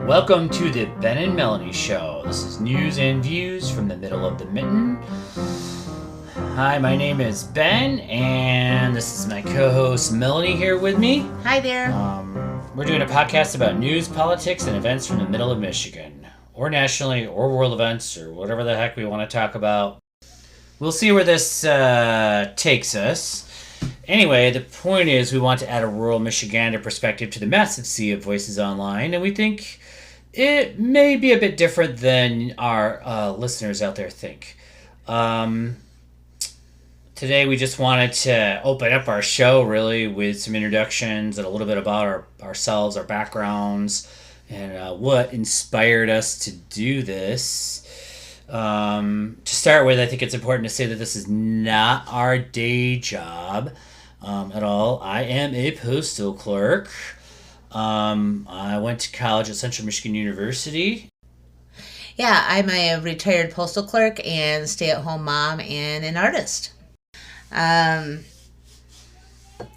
Welcome to the Ben and Melanie Show. This is news and views from the middle of the mitten. Hi, my name is Ben, and this is my co-host Melanie here with me. Hi there. We're doing a podcast about news, politics, and events from the middle of Michigan, or nationally, or world events, or whatever the heck we want to talk about. We'll see where this takes us. Anyway, the point is we want to add a rural Michigander perspective to the massive sea of voices online, and we think it may be a bit different than our listeners out there think. Today we just wanted to open up our show really with some introductions and a little bit about ourselves, our backgrounds, and what inspired us to do this. To start with, I think it's important to say that this is not our day job at all. I am a postal clerk. I went to college at Central Michigan University. Yeah, I'm a retired postal clerk and stay-at-home mom and an artist.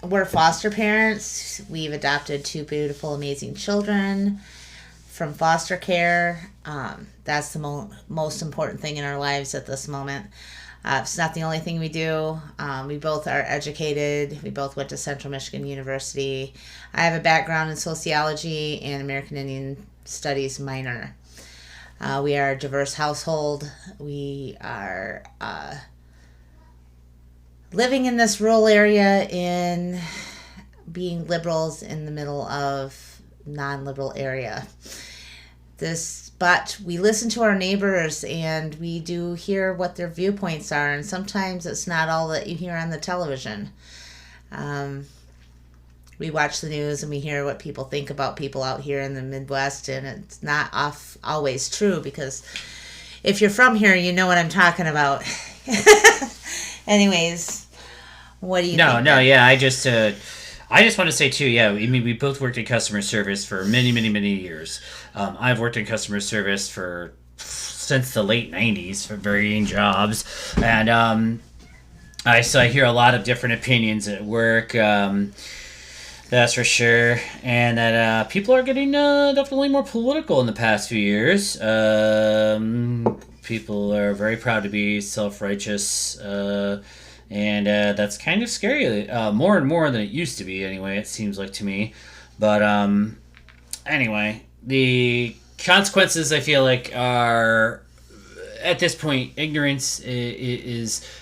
We're foster parents. We've adopted two beautiful, amazing children from foster care. That's the most important thing in our lives at this moment. It's not the only thing we do. We both are educated. We both went to Central Michigan University. I have a background in sociology and American Indian Studies minor. We are a diverse household. We are living in this rural area in being liberals in the middle of non-liberal area. But we listen to our neighbors and we do hear what their viewpoints are, and sometimes it's not all that you hear on the television. We watch the news and we hear what people think about people out here in the Midwest, and it's not always true, because if you're from here, you know what I'm talking about. Anyways, what do you think? Yeah, I just want to say too, yeah, I mean, we both worked in customer service for many, many, many years. I've worked in customer service since the late 90s for varying jobs. And I hear a lot of different opinions at work, that's for sure. And that people are getting definitely more political in the past few years. People are very proud to be self-righteous, and that's kind of scary. More and more than it used to be, anyway, it seems like to me. But anyway, the consequences, I feel like, are, at this point, ignorance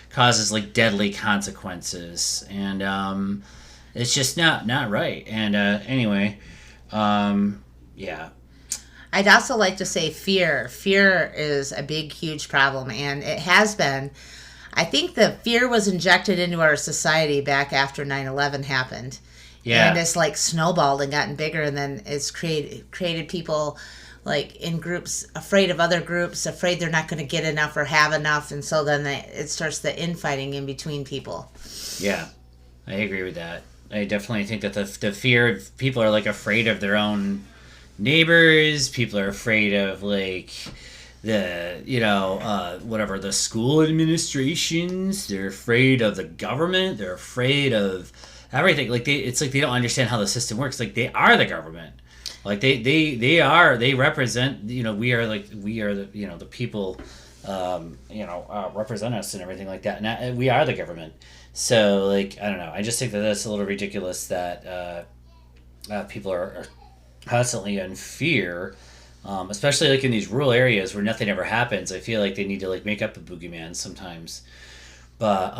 causes like deadly consequences, and it's just not right. And anyway, yeah. I'd also like to say fear. Fear is a big, huge problem, and it has been. I think the fear was injected into our society back after 9/11 happened. Yeah. And it's like snowballed and gotten bigger, and then it's created people like in groups, afraid of other groups, afraid they're not going to get enough or have enough, and so then it starts the infighting in between people. Yeah, I agree with that. I definitely think that the fear of people are like afraid of their own neighbors. People are afraid of like the whatever, the school administrations. They're afraid of the government. They're afraid of everything. Like it's like they don't understand how the system works. Like they are the government. Like they represent. We are the people. Represent us and everything like that. And we are the government. So like I don't know. I just think that that's a little ridiculous that people are constantly in fear. Especially like in these rural areas where nothing ever happens. I feel like they need to like make up a boogeyman sometimes. But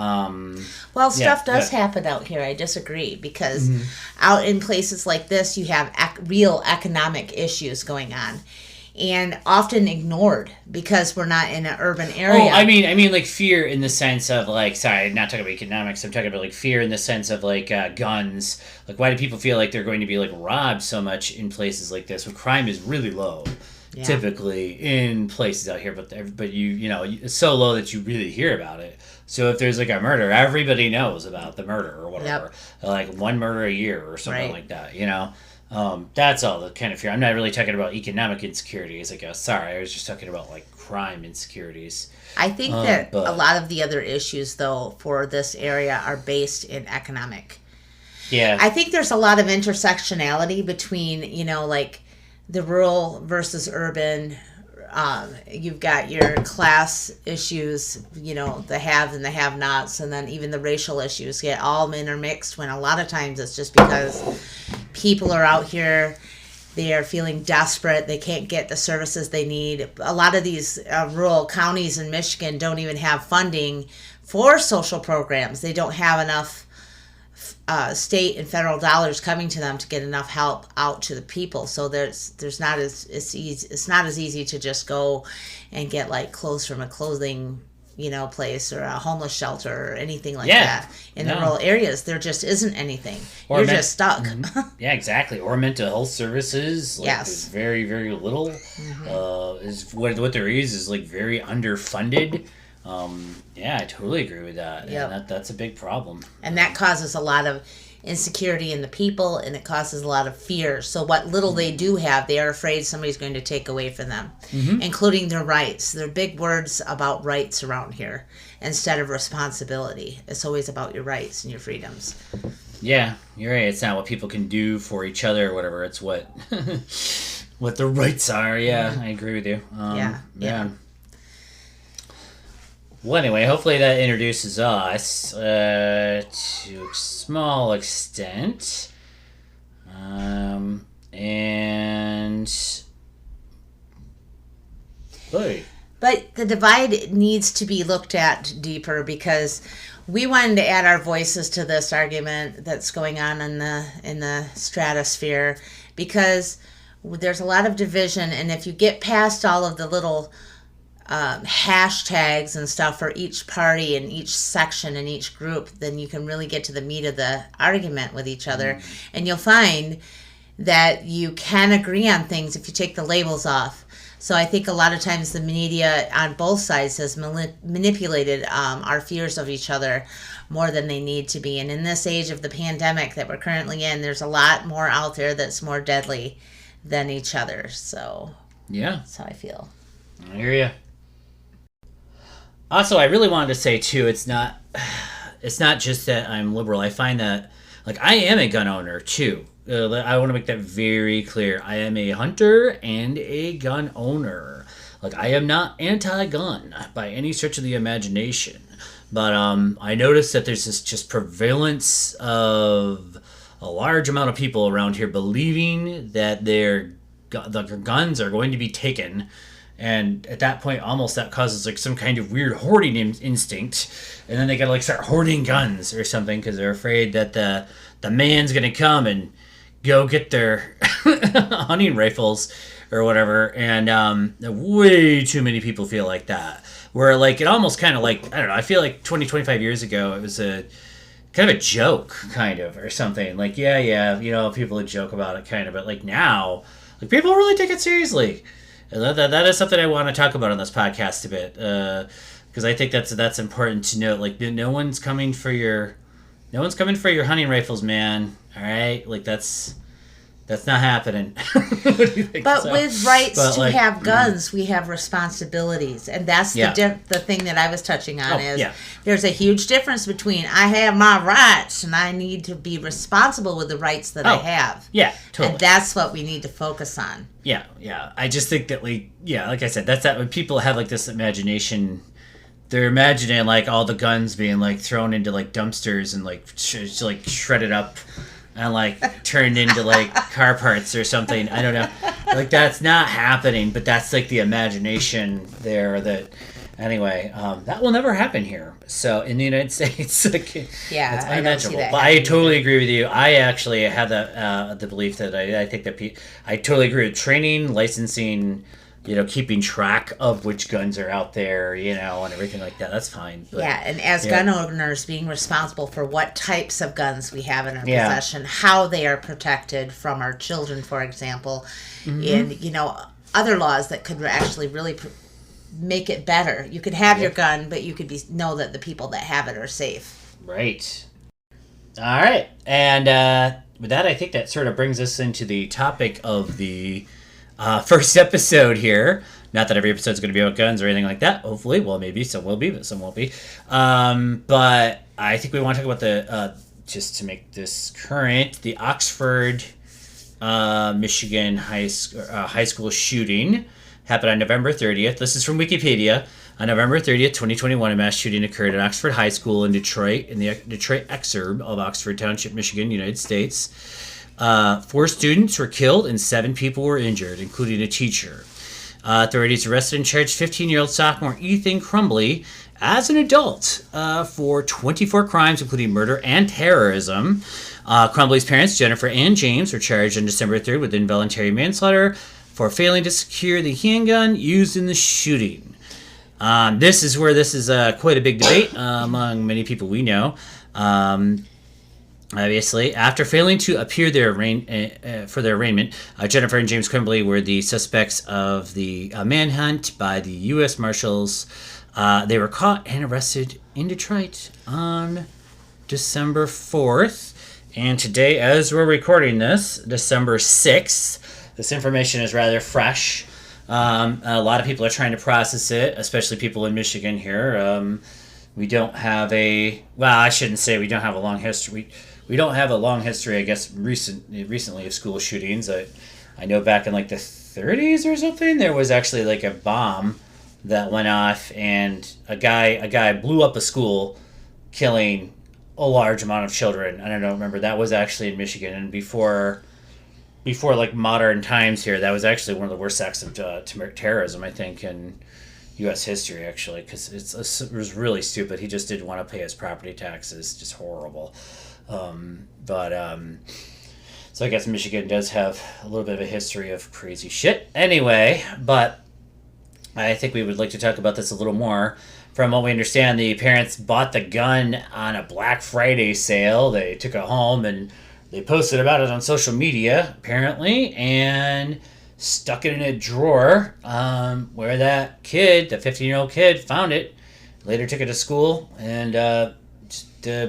stuff does happen out here. I disagree, because out in places like this you have real economic issues going on, and often ignored because we're not in an urban area. Oh, I mean like fear in the sense of like, sorry, I'm not talking about economics. I'm talking about like fear in the sense of like guns. Like, why do people feel like they're going to be like robbed so much in places like this when crime is really low? Yeah. Typically in places out here, but it's so low that you really hear about it. So if there's like a murder, everybody knows about the murder or whatever. Yep. Like one murder a year or something like that. That's all the kind of fear. I'm not really talking about economic insecurities. Sorry, I was just talking about like crime insecurities. I think that a lot of the other issues, though, for this area are based in economic. Yeah. I think there's a lot of intersectionality between, like the rural versus urban. You've got your class issues, the haves and the have-nots, and then even the racial issues get all intermixed, when a lot of times it's just because people are out here, they are feeling desperate, they can't get the services they need. A lot of these rural counties in Michigan don't even have funding for social programs. They don't have enough state and federal dollars coming to them to get enough help out to the people. So there's not as easy. It's not as easy to just go and get like clothes from a clothing place or a homeless shelter or anything like that. In the rural areas, there just isn't anything. You're just stuck. Yeah, exactly. Or mental health services. There's very, very little. Is what there is like very underfunded. I totally agree with that. Yep. And that's a big problem. And that causes a lot of insecurity in the people, and it causes a lot of fear. So what little they do have, they are afraid somebody's going to take away from them, including their rights. There are big words about rights around here instead of responsibility. It's always about your rights and your freedoms. Yeah, you're right. It's not what people can do for each other or whatever. It's what what the rights are. Yeah, I agree with you. Yeah. Well, anyway, hopefully that introduces us to a small extent. But the divide needs to be looked at deeper, because we wanted to add our voices to this argument that's going on in the stratosphere, because there's a lot of division, and if you get past all of the little hashtags and stuff for each party and each section and each group, then you can really get to the meat of the argument with each other. And you'll find that you can agree on things if you take the labels off. So I think a lot of times the media on both sides has manipulated our fears of each other more than they need to be. And in this age of the pandemic that we're currently in, there's a lot more out there that's more deadly than each other. So yeah, that's how I feel. I hear you. Also, I really wanted to say too, it's not just that I'm liberal. I find that I am a gun owner too. I want to make that very clear. I am a hunter and a gun owner. I am not anti-gun by any stretch of the imagination. But I noticed that there's this just prevalence of a large amount of people around here believing that their guns are going to be taken. And at that point, almost that causes some kind of weird hoarding instinct, and then they gotta start hoarding guns or something because they're afraid that the man's gonna come and go get their hunting rifles or whatever. And way too many people feel like that. Where it almost kind of I don't know. I feel like 25 years ago it was a kind of a joke, kind of, or something. People would joke about it, kind of, but now, people really take it seriously. That is something I want to talk about on this podcast a bit, because I think that's important to note. No one's coming for your hunting rifles, man. All right, that's not happening. What do you think? But with rights to have guns, we have responsibilities, and that's the thing that I was touching on. There's a huge difference between I have my rights and I need to be responsible with the rights that I have. Yeah, totally. And that's what we need to focus on. Yeah. I just think that like I said, that's that when people have this imagination. They're imagining all the guns being thrown into dumpsters and shredded up and turned into car parts or something. I don't know. That's not happening, but that's the imagination there that anyway, that will never happen here. So in the United States, it's unimaginable. But I totally agree with you. I actually have the belief that I think that I totally agree with training, licensing, keeping track of which guns are out there, and everything like that. That's fine. But, and as gun owners, being responsible for what types of guns we have in our possession, how they are protected from our children, for example, and, other laws that could actually really make it better. You could have your gun, but you could know that the people that have it are safe. Right. All right. And with that, I think that sort of brings us into the topic of the first episode here. Not that every episode is going to be about guns or anything like that. Hopefully. Well, maybe some will be, but some won't be. But I think we want to talk about just to make this current, the Oxford Michigan high school shooting happened on November 30th. This is from Wikipedia. On November 30th, 2021, a mass shooting occurred at Oxford High School in Detroit, in the Detroit exurb of Oxford Township, Michigan, United States. 4 students were killed and 7 people were injured, including a teacher. Authorities arrested and charged 15-year-old sophomore Ethan Crumbley as an adult for 24 crimes, including murder and terrorism. Crumbley's parents, Jennifer and James, were charged on December 3rd with involuntary manslaughter for failing to secure the handgun used in the shooting. This is where this is quite a big debate among many people we know. Obviously, after failing to appear for their arraignment, Jennifer and James Crumbley were the suspects of the manhunt by the U.S. Marshals. They were caught and arrested in Detroit on December 4th. And today, as we're recording this, December 6th, this information is rather fresh. A lot of people are trying to process it, especially people in Michigan here. We don't have I shouldn't say we don't have a long history. We don't have a long history, I guess, recently of school shootings. I know back in like the 30s or something, there was actually like a bomb that went off, and a guy blew up a school, killing a large amount of children. I don't know, remember, that was actually in Michigan, and before like modern times here, that was actually one of the worst acts of terrorism, I think, in U.S. history, actually, because it was really stupid. He just didn't want to pay his property taxes. Just horrible. So I guess Michigan does have a little bit of a history of crazy shit. Anyway, but I think we would like to talk about this a little more. From what we understand, the parents bought the gun on a Black Friday sale. They took it home and they posted about it on social media, apparently, and stuck it in a drawer where that kid, the 15-year-old kid, found it. Later took it to school and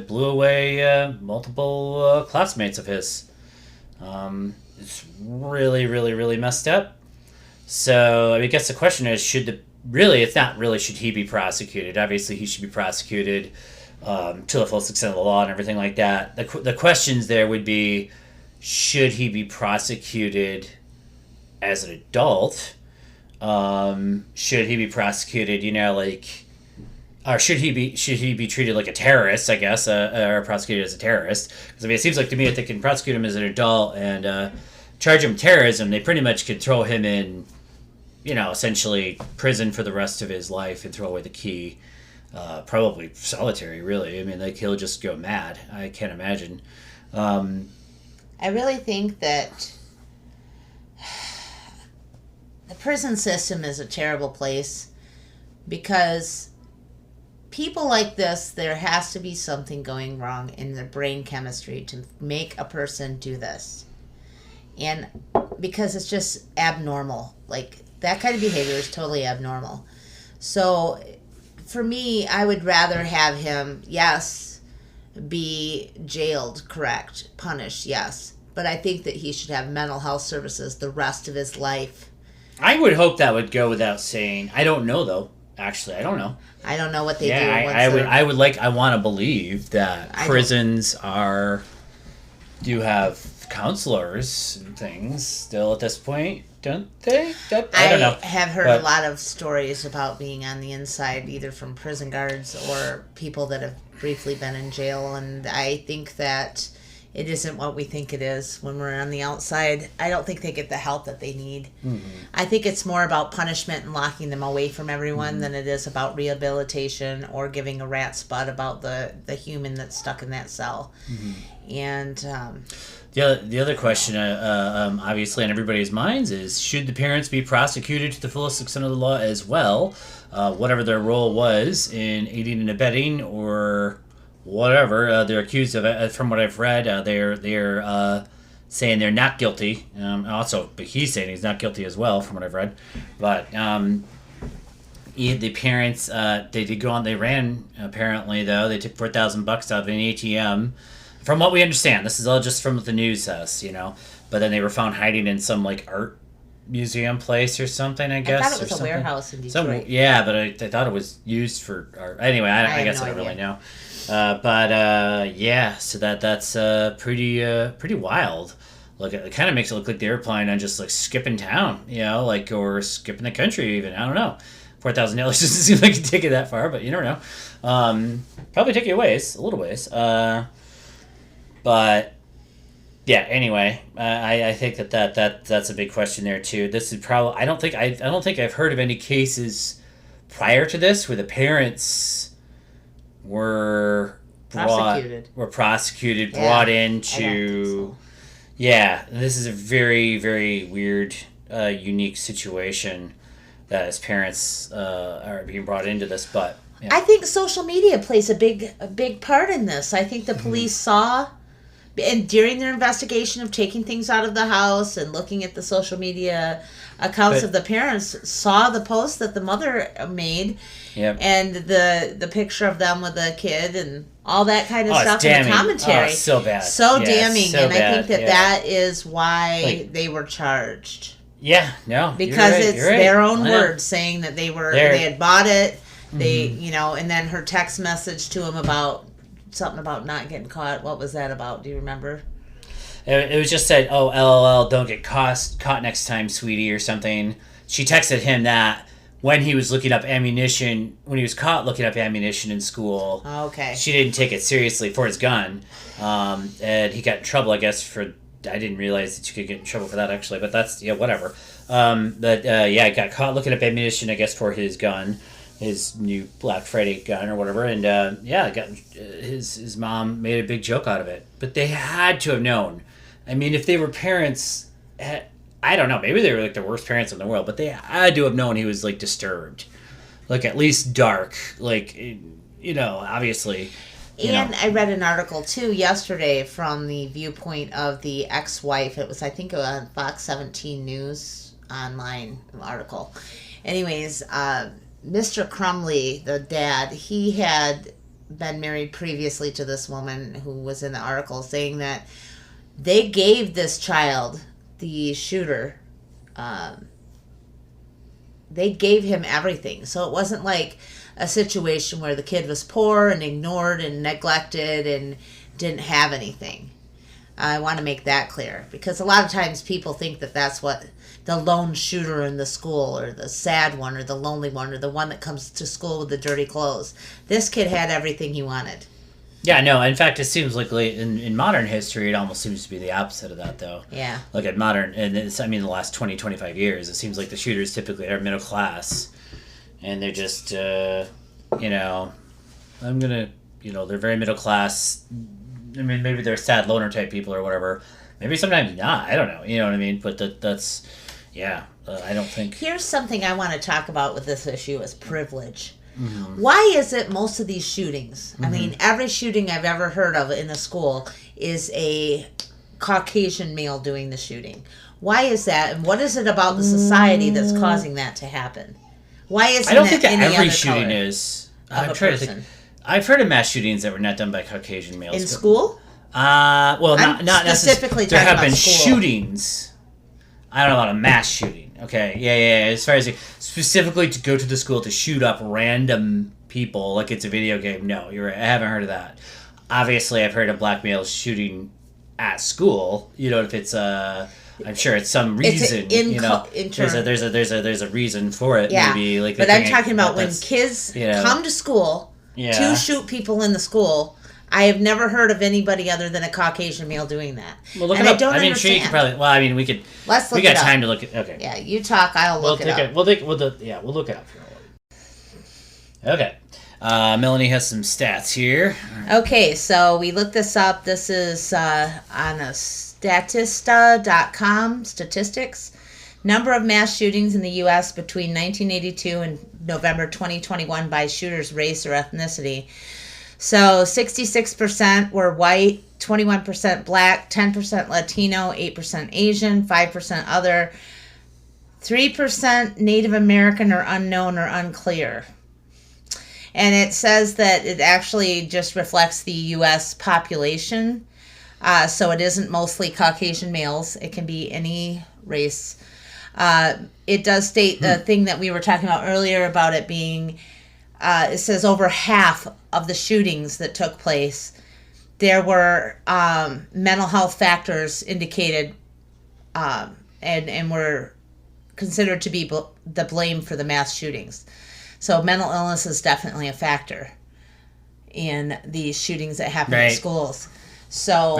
blew away multiple classmates of his. It's really, really, really messed up. So I guess the question is, should he be prosecuted? Obviously, he should be prosecuted to the full extent of the law and everything like that. The questions there would be, should he be prosecuted as an adult? Should he be prosecuted, or should he be treated like a terrorist, I guess, or prosecuted as a terrorist? Because it seems like to me if they can prosecute him as an adult and charge him terrorism, they pretty much could throw him in, essentially prison for the rest of his life and throw away the key. Probably solitary, really. I mean, he'll just go mad. I can't imagine. I really think that the prison system is a terrible place because people like this, there has to be something going wrong in their brain chemistry to make a person do this. And because it's just abnormal. Like, that kind of behavior is totally abnormal. So, for me, I would rather have him, yes, be jailed, correct, punished, yes. But I think that he should have mental health services the rest of his life. I would hope that would go without saying. I don't know, though. Actually, I don't know. I don't know what they do. I want to believe that prisons do have counselors and things still at this point, don't they? I don't know. I have heard a lot of stories about being on the inside, either from prison guards or people that have briefly been in jail, and I think that it isn't what we think it is when we're on the outside. I don't think they get the help that they need. Mm-hmm. I think it's more about punishment and locking them away from everyone than it is about rehabilitation or giving a rat's butt about the human that's stuck in that cell. Mm-hmm. And the other question, obviously on everybody's minds, is should the parents be prosecuted to the fullest extent of the law as well, whatever their role was in aiding and abetting or whatever they're accused of. From what I've read, they're saying they're not guilty. But he's saying he's not guilty as well, from what I've read. But the parents, they did go on. They ran, apparently, though. They took $4,000 out of an ATM. From what we understand, this is all just from what the news says, But then they were found hiding in some art museum place or something, I guess. I thought it was a warehouse in Detroit. But I thought it was used for art. Anyway, I guess I don't really know. So that's pretty wild. Look, it kind of makes it look like they were planning on just like skipping town, like or skipping the country even. I don't know. $4,000 doesn't seem like you take it that far, but you never know. Probably take you a ways, a little ways. But yeah. Anyway, I think that's a big question there too. This is probably I don't think I've heard of any cases prior to this where the parents were prosecuted, brought into. Yeah, this is a very, very weird, unique situation that his parents are being brought into this. But yeah. I think social media plays a big part in this. I think the police saw, and during their investigation of taking things out of the house and looking at the social media accounts of the parents, saw the post that the mother made, and the picture of them with the kid and all that kind of stuff in the commentary. So bad. So damning. So and bad. I think that is why they were charged. Yeah, no. Because it's their own words saying that they had bought it. They, and then her text message to him about something about not getting caught. What was that about? Do you remember? It was just said, "Oh, LOL, don't get caught next time, sweetie," or something. She texted him that when he was looking up ammunition, when he was caught looking up ammunition in school. Okay. She didn't take it seriously for his gun, and he got in trouble, I guess, for. I didn't realize that you could get in trouble for that, actually, but that's, whatever. He got caught looking up ammunition, I guess, for his gun, his new Black Friday gun or whatever, and, his mom made a big joke out of it. But they had to have known. I mean, if they were parents, I don't know, maybe they were, like, the worst parents in the world, but they had to have known he was, like, disturbed. Like, at least dark. Like, obviously... And I read an article, too, yesterday from the viewpoint of the ex-wife. It was, I think, a Fox 17 News online article. Anyways, Mr. Crumley, the dad, he had been married previously to this woman who was in the article, saying that they gave this child, the shooter, they gave him everything. So it wasn't like a situation where the kid was poor and ignored and neglected and didn't have anything. I want to make that clear, because a lot of times people think that that's what the lone shooter in the school, or the sad one, or the lonely one, or the one that comes to school with the dirty clothes. This kid had everything he wanted. Yeah, no, in fact, it seems like in modern history, it almost seems to be the opposite of that, though. Yeah. Like in modern, and the last 20, 25 years, it seems like the shooters typically are middle class. And they're just, they're very middle class. I mean, maybe they're sad loner type people or whatever. Maybe sometimes not. I don't know. You know what I mean? But that's, I don't think. Here's something I want to talk about with this issue is privilege. Mm-hmm. Why is it most of these shootings, I mean, every shooting I've ever heard of in a school is a Caucasian male doing the shooting? Why is that? And what is it about the society that's causing that to happen? Why isn't I don't think that any every other shooting is. I'm trying to think. I've heard of mass shootings that were not done by Caucasian males. In school? Well, not specifically necessarily. There have been school. shootings. I don't know about a mass shooting. Okay, yeah. As far as specifically to go to the school to shoot up random people like it's a video game, no, you're right. I haven't heard of that. Obviously, I've heard of black males shooting at school. If it's I'm sure it's some reason. There's a reason for it. Yeah. Maybe like. But I'm talking about when kids come to school to shoot people in the school. I have never heard of anybody other than a Caucasian male doing that. Well, look it up. I mean, sure, you could probably. Well, I mean, we could. Let's look it up. We got up. time to look at. Okay. Yeah, you talk. I'll look it up. We'll look it up. Okay. Melanie has some stats here. Okay, so we looked this up. This is on a Statista.com statistics. Number of mass shootings in the U.S. between 1982 and November 2021 by shooters' race or ethnicity. So 66% were white, 21% black, 10% Latino, 8% Asian, 5% other, 3% Native American or unknown or unclear. And it says that it actually just reflects the U.S. population. So it isn't mostly Caucasian males. It can be any race. It does state the thing that we were talking about earlier about it being, it says over half of the shootings that took place, there were mental health factors indicated and were considered to be the blame for the mass shootings. So mental illness is definitely a factor in these shootings that happen in schools. So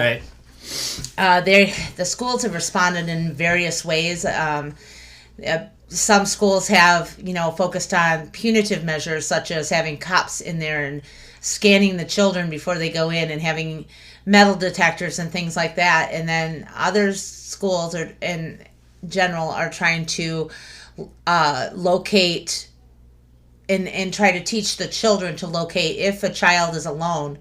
the schools have responded in various ways. Some schools have, focused on punitive measures, such as having cops in there and scanning the children before they go in and having metal detectors and things like that. And then other schools in general are trying to locate and try to teach the children to locate if a child is a loner,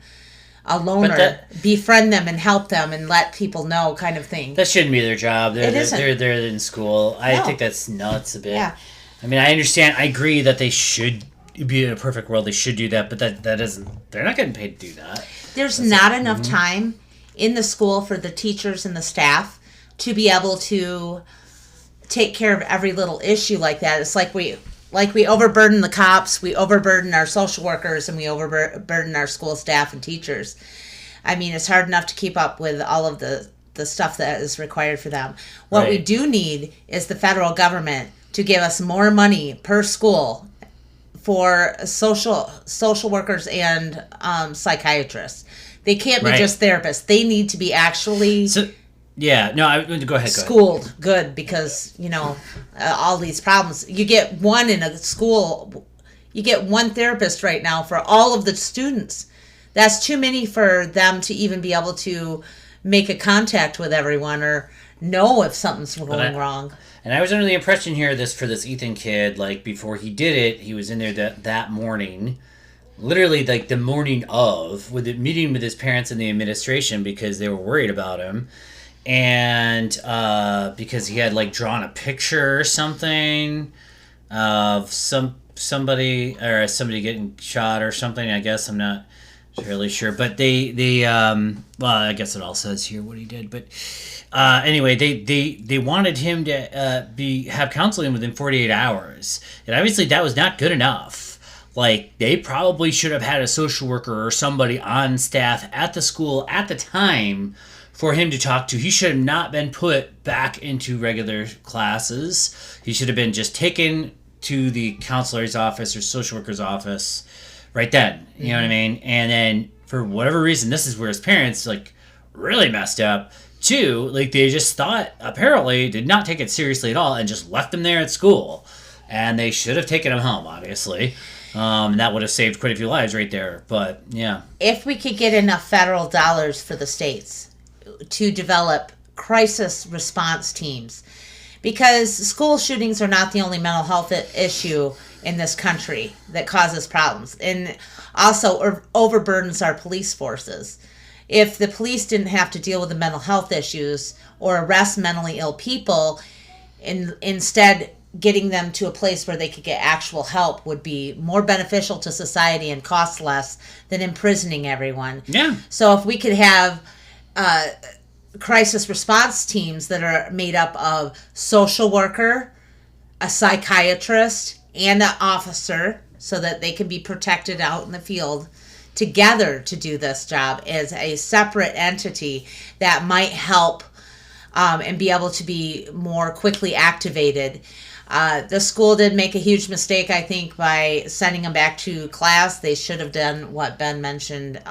befriend them and help them and let people know, kind of thing. That shouldn't be their job. They're in school. I think that's nuts a bit. Yeah. I mean, I understand. I agree that they should be in a perfect world. They should do that, but that isn't. They're not getting paid to do that. There's not enough time in the school for the teachers and the staff to be able to take care of every little issue like that. It's like we overburden the cops, we overburden our social workers, and we overburden our school staff and teachers. I mean, it's hard enough to keep up with all of the stuff that is required for them. What we do need is the federal government to give us more money per school for social workers and psychiatrists. They can't be just therapists. They need to be actually... Yeah, no, go ahead. Schooled good, because, all these problems. You get one in a school, you get one therapist right now for all of the students. That's too many for them to even be able to make a contact with everyone or know if something's going wrong. And I was under the impression here for this Ethan kid, like, before he did it, he was in there that morning, literally like the morning of, with a meeting with his parents and the administration because they were worried about him. And because he had like drawn a picture or something of somebody getting shot or something. I guess I'm not really sure, but they well, I guess it all says here what he did. But anyway, they wanted him to have counseling within 48 hours, and obviously that was not good enough. Like, they probably should have had a social worker or somebody on staff at the school at the time for him to talk to. He should have not been put back into regular classes. He should have been just taken to the counselor's office or social worker's office right then. You know what I mean? And then, for whatever reason, this is where his parents, like, really messed up. Two, like, they just thought, apparently, did not take it seriously at all and just left him there at school. And they should have taken him home, obviously. That would have saved quite a few lives right there. But, yeah. If we could get enough federal dollars for the states to develop crisis response teams, because school shootings are not the only mental health issue in this country that causes problems, and also overburdens our police forces. If the police didn't have to deal with the mental health issues or arrest mentally ill people, instead getting them to a place where they could get actual help would be more beneficial to society and cost less than imprisoning everyone. Yeah. So if we could have crisis response teams that are made up of social worker, a psychiatrist, and an officer, so that they can be protected out in the field together to do this job as a separate entity, that might help and be able to be more quickly activated. The school did make a huge mistake, I think, by sending them back to class. They should have done what Ben mentioned,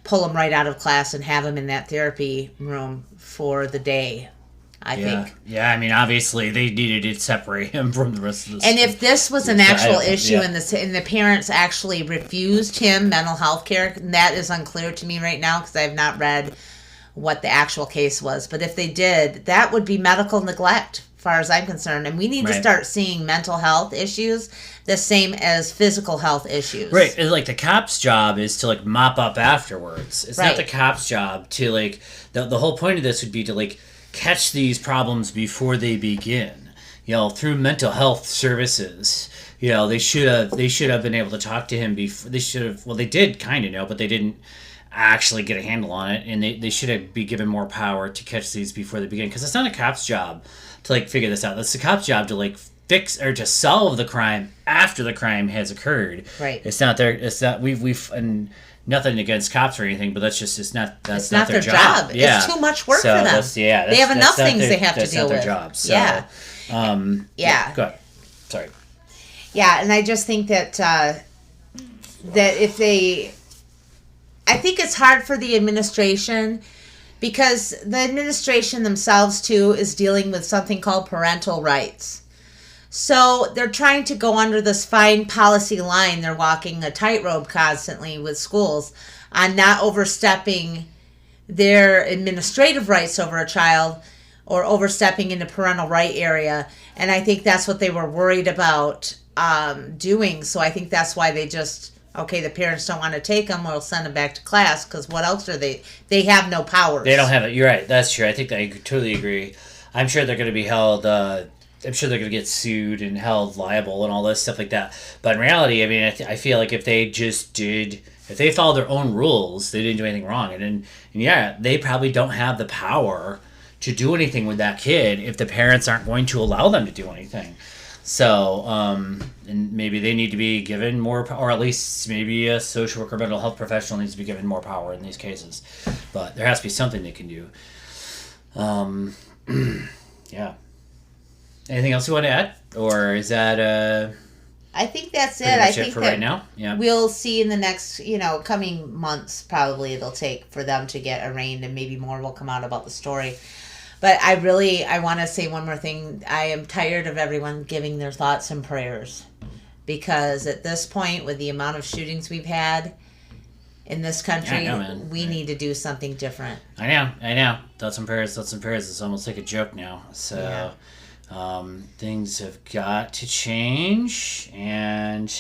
pull them right out of class and have them in that therapy room for the day, I think. Yeah, I mean, obviously, they needed to separate him from the rest of the And if this was an actual issue and the parents actually refused him mental health care, that is unclear to me right now because I have not read what the actual case was. But if they did, that would be medical neglect, as far as I'm concerned. And we need to start seeing mental health issues the same as physical health issues. Right. And, like, the cop's job is to, like, mop up afterwards. It's not the cop's job to, like... The whole point of this would be to, like, catch these problems before they begin. You know, through mental health services. You know, they should have been able to talk to him before... They should have... Well, they did kind of know, but they didn't actually get a handle on it. And they should be given more power to catch these before they begin. Because it's not a cop's job to, like, figure this out. It's the cop's job to, like, fix or to solve the crime after the crime has occurred. Right. It's not their. It's not. We've and nothing against cops or anything, but that's just it's not. That's it's not their job. Yeah. It's too much work So for them. they have enough things they have to deal That's not with. their job. So, Yeah. Yeah. Go ahead. Sorry. Yeah, and I just think that that if they, I think it's hard for the administration because the administration themselves too is dealing with something called parental rights. So they're trying to go under this fine policy line. They're walking a tightrope constantly with schools on not overstepping their administrative rights over a child or overstepping into parental right area. And I think that's what they were worried about doing. So I think that's why they just, okay, the parents don't want to take them, we'll send them back to class, because what else are they have no powers. They don't have it. You're right. That's true. I think I totally agree. I'm sure they're going to be held, I'm sure they're going to get sued and held liable and all this stuff like that. But in reality, I mean, I feel like if they followed their own rules, they didn't do anything wrong. And yeah, they probably don't have the power to do anything with that kid if the parents aren't going to allow them to do anything. So, and maybe they need to be given more, or at least maybe a social worker, mental health professional needs to be given more power in these cases. But there has to be something they can do. Yeah. Anything else you want to add, or is that I think that's it. I think for that right now. Yeah. We'll see in the next, coming months. Probably it'll take for them to get arraigned, and maybe more will come out about the story. But I want to say one more thing. I am tired of everyone giving their thoughts and prayers, because at this point, with the amount of shootings we've had in this country, we need to do something different. I know. Thoughts and prayers. It's almost like a joke now. So, things have got to change, and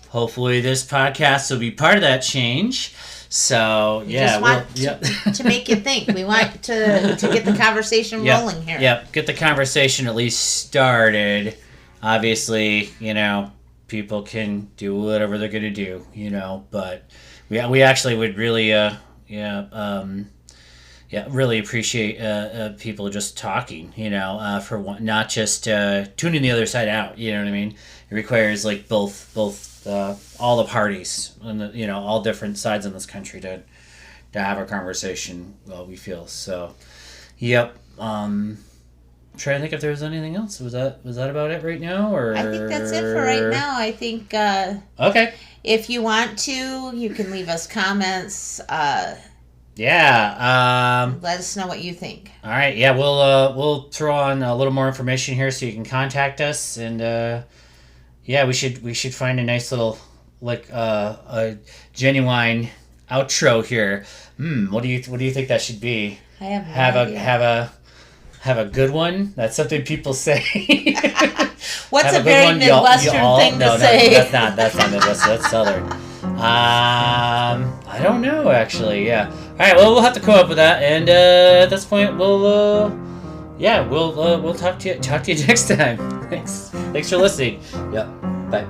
hopefully this podcast will be part of that change. So, we just want to make you think. We want to get the conversation rolling here. Yep, get the conversation at least started. Obviously, people can do whatever they're going to do, but we actually would really, really appreciate people just talking, for one, not just tuning the other side out, you know what I mean? It requires like both all the parties and all different sides in this country to have a conversation. We feel so. Yep. Trying to think if there was anything else. Was that about it right now, or I think that's it for right now. I think. Okay. If you want to, you can leave us comments. Yeah. Let us know what you think. All right. Yeah, we'll throw on a little more information here so you can contact us, and yeah, we should find a nice little a genuine outro here. What do you think that should be? I have no idea. Have a good one. That's something people say. What's a very Midwestern thing to say? No, that's not Midwestern. That's Southern. I don't know actually. Yeah. All right. Well, we'll have to come up with that, and at this point, we'll talk to you next time. Thanks for listening. Yep. Bye.